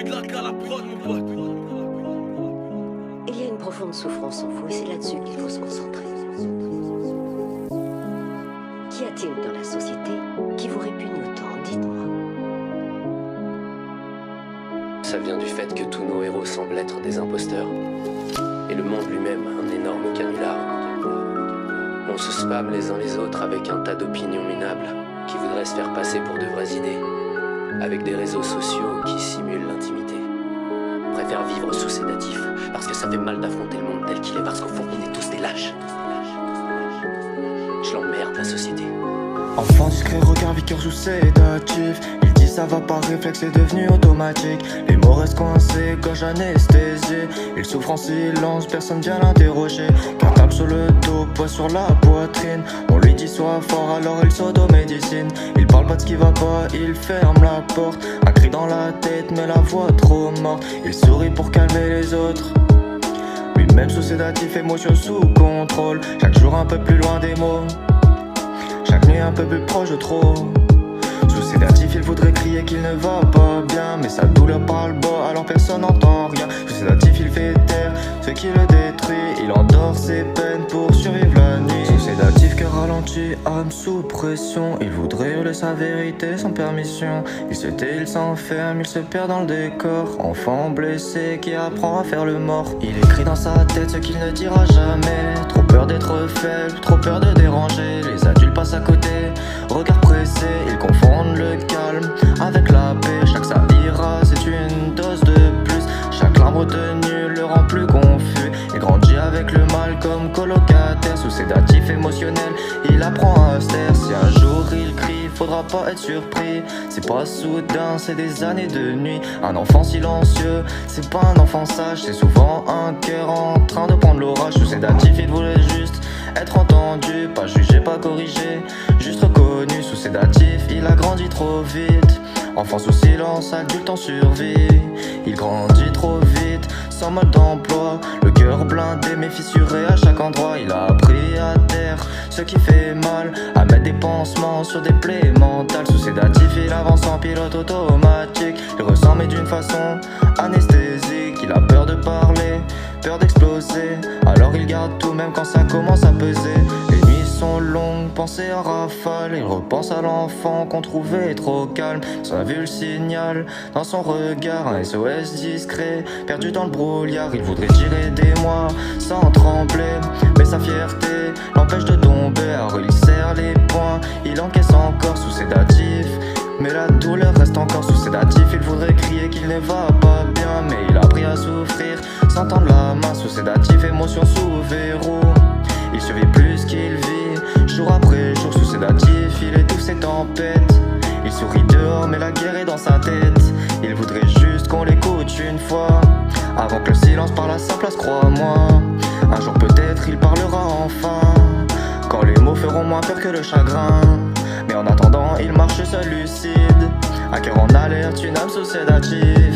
Il y a une profonde souffrance en vous et c'est là-dessus qu'il faut se concentrer. Qu'y a-t-il dans la société qui vous répugne autant? Dites-moi. Ça vient du fait que tous nos héros semblent être des imposteurs. Et le monde lui-même, un énorme canular. On se spamme les uns les autres avec un tas d'opinions minables qui voudraient se faire passer pour de vraies idées. Avec des réseaux sociaux qui simulent l'intimité. On préfère vivre sous sédatif parce que ça fait mal d'affronter le monde tel qu'il est, parce qu'au fond on est tous des lâches. Je l'emmerde la société. Enfant discret, regard vicaire sous sédatif. Il dit ça va par réflexe, c'est devenu automatique. Les mots restent coincés, gorge anesthésiée. Il souffre en silence, personne vient l'interroger. Cartable sur le dos, poids sur la poitrine. On lui dit sois fort, alors il s'automédicine. Il parle pas de ce qui va pas, il ferme la porte. Un cri dans la tête, mais la voix trop morte. Il sourit pour calmer les autres. Lui-même sous sédatif, émotion sous contrôle. Chaque jour un peu plus loin des mots. Chaque nuit un peu plus proche de trop. Sous sédatif il voudrait crier qu'il ne va pas bien, mais sa douleur parle bas alors personne n'entend rien. Sous sédatif il fait taire ce qui le détruit. Il endort ses peines pour survivre la nuit. Sous sédatif cœur ralenti, âme sous pression. Il voudrait hurler sa vérité sans permission. Il se tait, il s'enferme, il se perd dans le décor. Enfant blessé qui apprend à faire le mort. Il écrit dans sa tête ce qu'il ne dira jamais. Trop peur d'être faible, trop peur de déranger. Les adultes passent à côté, regard pressé. Ils confondent le calme avec la paix. Chaque ça ira, c'est une dose de plus. Chaque larme retenue le rend plus confus. Il grandit avec le mal comme colocataire. Sous sédatif émotionnel, il apprend à se taire. Si un jour il crie, faudra pas être surpris. C'est pas soudain, c'est des années de nuit. Un enfant silencieux, c'est pas un enfant sage. C'est souvent un cœur en train de prendre l'orage. Sous sédatif il voulait juste être entendu, pas jugé, pas corrigé, juste reconnu. Sous sédatif il a grandi trop vite. Enfant sous silence, adulte en survie. Il grandit trop vite, sans mode d'emploi. Le cœur blindé mais fissuré à chaque endroit. Il a appris à taire ce qui fait mal, à mettre des pansements sur des plaies mentales. Sous sédatif il avance en pilote automatique. Il ressent mais d'une façon anesthésique. Il a peur de parler, peur d'exploser. Alors il garde tout même quand ça commence à peser. Les nuits sont longues, pensées en rafale. Il repense à l'enfant qu'on trouvait trop calme. On a vu le signal dans son regard, un SOS discret, perdu dans le brouillard. Il voudrait tirer des mois sans trembler, mais sa fierté l'empêche de tomber. Alors il serre les poings, il encaisse encore sous sédatif. Mais la douleur reste encore sous sédatif. Il voudrait crier qu'il ne va pas bien, mais il a appris à souffrir sans tendre la main. Sous sédatif, émotion sous verrou. Il survit plus qu'il vit, jour après jour. Sous sédatif, il étouffe ses tempêtes. Il sourit dehors, mais la guerre est dans sa tête. Il voudrait juste qu'on l'écoute une fois, avant que le silence parle à sa place, crois-moi. Un jour peut-être il parlera enfin, quand les mots feront moins peur que le chagrin. Mais en attendant il marche seul lucide, un cœur en alerte, une âme sous sédatif.